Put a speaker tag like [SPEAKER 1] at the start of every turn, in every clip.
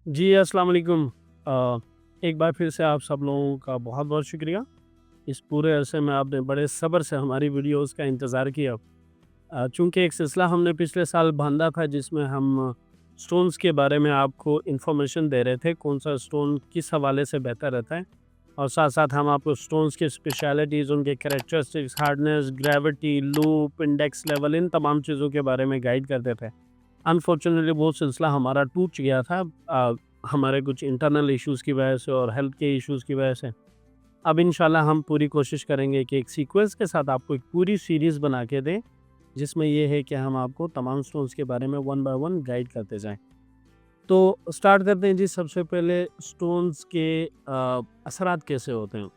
[SPEAKER 1] जी, अस्सलाम वालेकुम। एक बार फिर से आप सब लोगों का बहुत-बहुत शुक्रिया। इस पूरे अरसे में आपने बड़े सब्र से हमारी वीडियोज़ का इंतज़ार किया। चूँकि एक सिलसिला हमने पिछले साल बाँधा था जिसमें हम स्टोन्स के बारे में आपको इन्फॉर्मेशन दे रहे थे, कौन-सा स्टोन किस हवाले से बेहतर रहता है और साथ-साथ हम आपको स्टोन्स की स्पेशलिटीज़, उनके characteristics, hardness, gravity, loop, index level in तमाम चीज़ों के बारे में गाइड करते थे। अनफॉर्चुनेटली वो सिलसिला हमारा टूट गया था हमारे कुछ इंटरनल इश्यूज़ की वजह से और हेल्थ के इश्यूज़ की वजह से। अब इंशाल्लाह हम पूरी कोशिश करेंगे कि एक सीक्वेंस के साथ आपको एक पूरी सीरीज़ बना के दें, जिसमें ये है कि हम आपको तमाम स्टोन्स के बारे में वन बाय वन गाइड करते जाएँ। तो स्टार्ट करते हैं जी, सबसे पहले स्टोन्स के असरात कैसे होते हैं?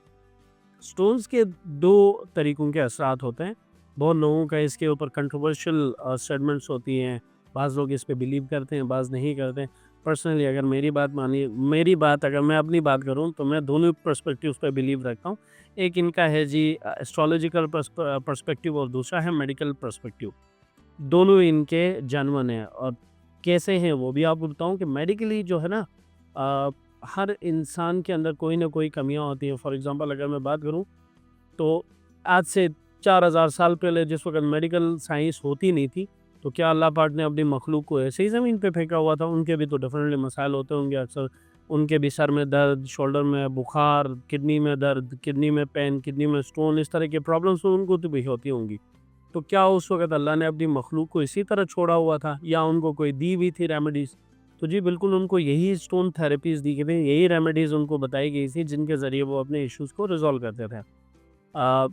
[SPEAKER 1] स्टोन्स के 2 तरीकों के असरात होते हैं। बहुत लोगों का इसके ऊपर कंट्रोवर्शियल स्टेटमेंट्स होती हैं। बाज़ लोग इस पे बिलीव करते हैं, बाज़ नहीं करते हैं। पर्सनली अगर मेरी बात अगर मैं अपनी बात करूँ तो मैं दोनों पर्सपेक्टिव्स पे बिलीव रखता हूँ। एक इनका है जी एस्ट्रोलॉजिकल पर्सपेक्टिव और दूसरा है मेडिकल पर्सपेक्टिव। दोनों इनके जेन्युइन हैं और कैसे हैं वो भी आपको बताऊँ कि मेडिकली जो है ना हर इंसान के अंदर कोई ना कोई कमियाँ होती हैं। फॉर एग्ज़ाम्पल अगर मैं बात करूँ तो आज से 4000 साल पहले जिस वक़्त मेडिकल साइंस होती नहीं थी, तो क्या अल्लाह पाक ने अपनी मखलूक को ऐसे ही ज़मीन पे फेंका हुआ था? उनके भी तो डेफ़िनेटली मसाइल होते होंगे अक्सर। उनके भी सर में दर्द, शोल्डर में बुखार, किडनी में दर्द, किडनी में पेन, किडनी में स्टोन, इस तरह की प्रॉब्लम्स तो उनको तो भी होती होंगी। तो क्या उस वक़्त अल्लाह ने अपनी मखलूक को इसी तरह छोड़ा हुआ था या उनको कोई दी हुई थी रेमेडीज़? तो जी बिल्कुल उनको यही स्टोन थेरेपीज़ दी गई थी, यही रेमेडीज़ उनको बताई गई थी जिनके ज़रिए वो अपने इश्यूज़ को रिज़ॉल्व करते थे। अ,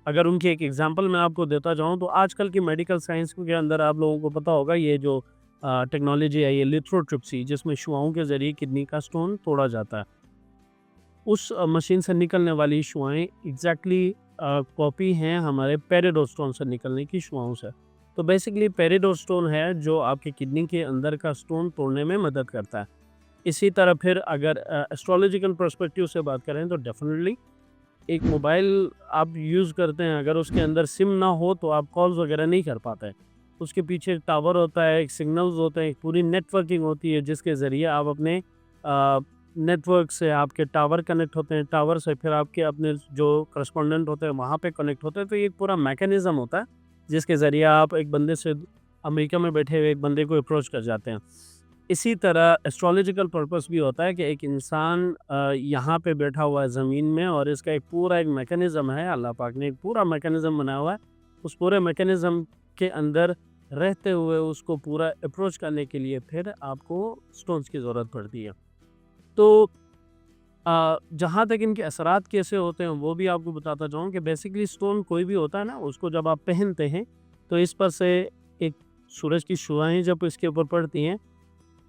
[SPEAKER 1] अगर उनकी एक एग्जांपल मैं आपको देता जाऊँ तो आजकल की मेडिकल साइंस के अंदर आप लोगों को पता होगा ये जो टेक्नोलॉजी है, ये लिथोट्रिप्सी, जिसमें शुआओं के ज़रिए किडनी का स्टोन तोड़ा जाता है। उस मशीन से निकलने वाली शुआएँ एग्ज़ैक्टली कॉपी हैं हमारे पेरिडोस्टोन से निकलने की शुआओं से। तो बेसिकली पेरिडोस्टोन है जो आपकी किडनी के अंदर का स्टोन तोड़ने में मदद करता है। इसी तरह फिर अगर एस्ट्रोलॉजिकल पर्सपेक्टिव से बात करें तो डेफ़िनिटली एक मोबाइल आप यूज़ करते हैं, अगर उसके अंदर सिम ना हो तो आप कॉल्स वगैरह नहीं कर पाते हैं। उसके पीछे एक टावर होता है, एक सिग्नल्स होते हैं, एक पूरी नेटवर्किंग होती है जिसके ज़रिए आप अपने नेटवर्क से आपके टावर कनेक्ट होते हैं, टावर से फिर आपके अपने जो करस्पॉन्डेंट होते हैं वहाँ पे कनेक्ट होते हैं। तो ये एक पूरा मैकेनिज़्म होता है जिसके ज़रिए आप एक बंदे से अमेरिका में बैठे हुए एक बंदे को अप्रोच कर जाते हैं। इसी तरह एस्ट्रोलॉजिकल पर्पस भी होता है कि एक इंसान यहाँ पे बैठा हुआ है ज़मीन में और इसका एक पूरा एक मैकेनिज़्म है, अल्लाह पाक ने एक पूरा मैकेनिज़्म बनाया हुआ है। उस पूरे मैकेनिज़्म के अंदर रहते हुए उसको पूरा अप्रोच करने के लिए फिर आपको स्टोन्स की ज़रूरत पड़ती है। तो जहाँ तक इनके असरात कैसे होते हैं वो भी आपको बताता जाऊँ कि बेसिकली स्टोन कोई भी होता है ना, उसको जब आप पहनते हैं तो इस पर से एक सूरज की शुआएँ जब इसके ऊपर पड़ती हैं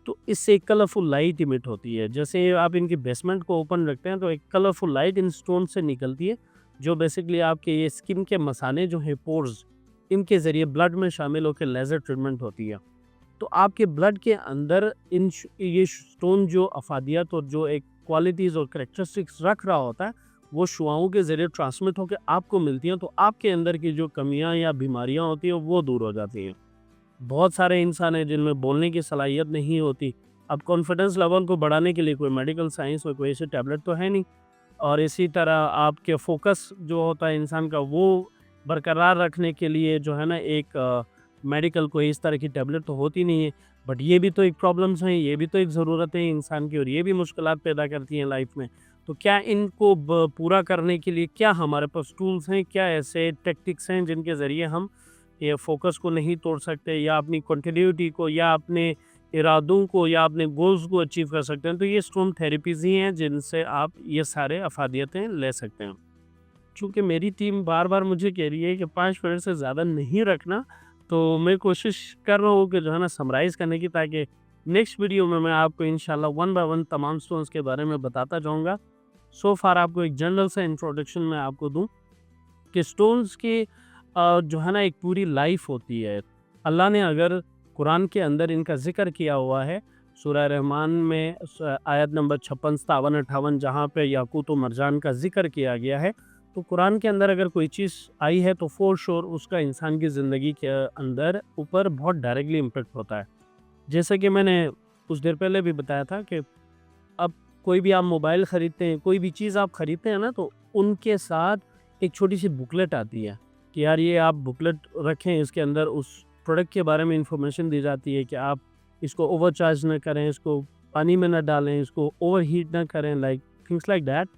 [SPEAKER 1] तो इससे एक कलरफुल लाइट इमिट होती है। जैसे आप इनकी बेसमेंट को ओपन रखते हैं तो एक कलरफुल लाइट इन स्टोन से निकलती है, जो बेसिकली आपके ये स्किन के मसाने जो हैं पोर्स, इनके ज़रिए ब्लड में शामिल होकर लेज़र ट्रीटमेंट होती है। तो आपके ब्लड के अंदर ये स्टोन जो अफ़ादियत और जो एक क्वालिटीज़ और कैरेक्टरिस्टिक्स रख रहा होता है, वो शुआओं के ज़रिए ट्रांसमिट होकर आपको मिलती हैं, तो आपके अंदर की जो कमियाँ या बीमारियाँ होती हैं, वो दूर हो जाती हैं। बहुत सारे इंसान हैं जिनमें बोलने की सलाहियत नहीं होती। अब कॉन्फिडेंस लेवल को बढ़ाने के लिए कोई मेडिकल साइंस और कोई ऐसे टैबलेट तो है नहीं और इसी तरह आपके फ़ोकस जो होता है इंसान का वो बरकरार रखने के लिए जो है ना एक मेडिकल कोई इस तरह की टैबलेट तो होती नहीं है। बट ये भी तो एक प्रॉब्लम्स हैं, ये भी तो एक ज़रूरत है इंसान की और ये भी मुश्किलात पैदा करती हैं लाइफ में। तो क्या इनको पूरा करने के लिए क्या हमारे पास टूल्स हैं, क्या ऐसे टेक्टिक्स हैं जिनके ज़रिए हम ये फ़ोकस को नहीं तोड़ सकते या अपनी कंटिन्यूटी को या अपने इरादों को या अपने गोल्स को अचीव कर सकते हैं? तो ये स्टोन थेरेपीज़ ही हैं जिनसे आप ये सारे अफ़ादियतें ले सकते हैं। चूँकि मेरी टीम बार-बार मुझे कह रही है कि 5 मिनट से ज़्यादा नहीं रखना, तो मैं कोशिश कर रहा हूँ कि जो है ना समराइज़ करने की, ताकि नेक्स्ट वीडियो में मैं आपको इंशाल्लाह वन बाय वन तमाम स्टोन्स के बारे में बताता जाऊँगा। सो फार आपको एक जनरल सा इंट्रोडक्शन मैं आपको दूँ कि स्टोन्स की जो है ना एक पूरी लाइफ होती है। अल्लाह ने अगर कुरान के अंदर इनका ज़िक्र किया हुआ है, सूरह रहमान में आयत नंबर 56, 57, 58 जहाँ पे याकूत व मरजान का ज़िक्र किया गया है, तो कुरान के अंदर अगर कोई चीज़ आई है तो फ़ॉर श्योर उसका इंसान की ज़िंदगी के अंदर ऊपर बहुत डायरेक्टली इम्पैक्ट होता है। जैसे कि मैंने कुछ देर पहले भी बताया था कि अब कोई भी आप मोबाइल ख़रीदते हैं, कोई भी चीज़ आप ख़रीदते हैं ना, तो उनके साथ एक छोटी-सी बुकलेट आती है कि यार ये आप बुकलेट रखें, इसके अंदर उस प्रोडक्ट के बारे में इन्फॉर्मेशन दी जाती है कि आप इसको ओवरचार्ज ना करें, इसको पानी में ना डालें, इसको ओवरहीट ना करें, लाइक थिंग्स लाइक दैट।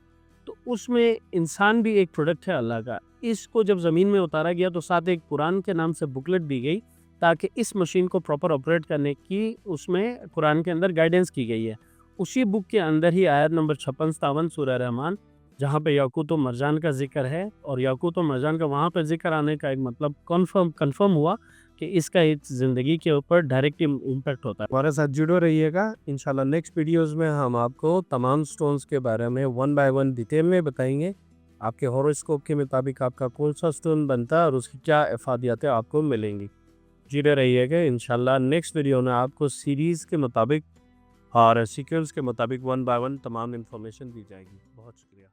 [SPEAKER 1] तो उसमें इंसान भी एक प्रोडक्ट है अल्लाह का। इसको जब ज़मीन में उतारा गया तो साथ एक कुरान के नाम से बुकलेट दी गई, ताकि इस मशीन को प्रॉपर ऑपरेट करने की उसमें कुरान के अंदर गाइडेंस की गई है। उसी बुक के अंदर ही आयत नंबर 56-57 सूरह रहमान, जहाँ पे याकूत व मरजान का ज़िक्र है, और याकूत व मरजान का वहाँ पे ज़िक्र आने का एक मतलब कन्फर्म हुआ कि इसका एक ज़िंदगी के ऊपर डायरेक्ट इम्पैक्ट होता है। हमारे साथ जुड़े रहिएगा। इंशाल्लाह नेक्स्ट वीडियोज़ में हम आपको तमाम स्टोन्स के बारे में वन बाय वन डिटेल में बताएँगे। आपके हॉरोस्कोप के मुताबिक आपका कौन-सा स्टोन बनता है और उसकी क्या इफ़ादियतें आपको मिलेंगी। जुड़े रहिएगा। इंशाल्लाह नेक्स्ट वीडियो में आपको सीरीज़ के मुताबिक और सीक्वेंस के मुताबिक वन बाय वन तमाम इन्फॉर्मेशन दी जाएगी। बहुत शुक्रिया।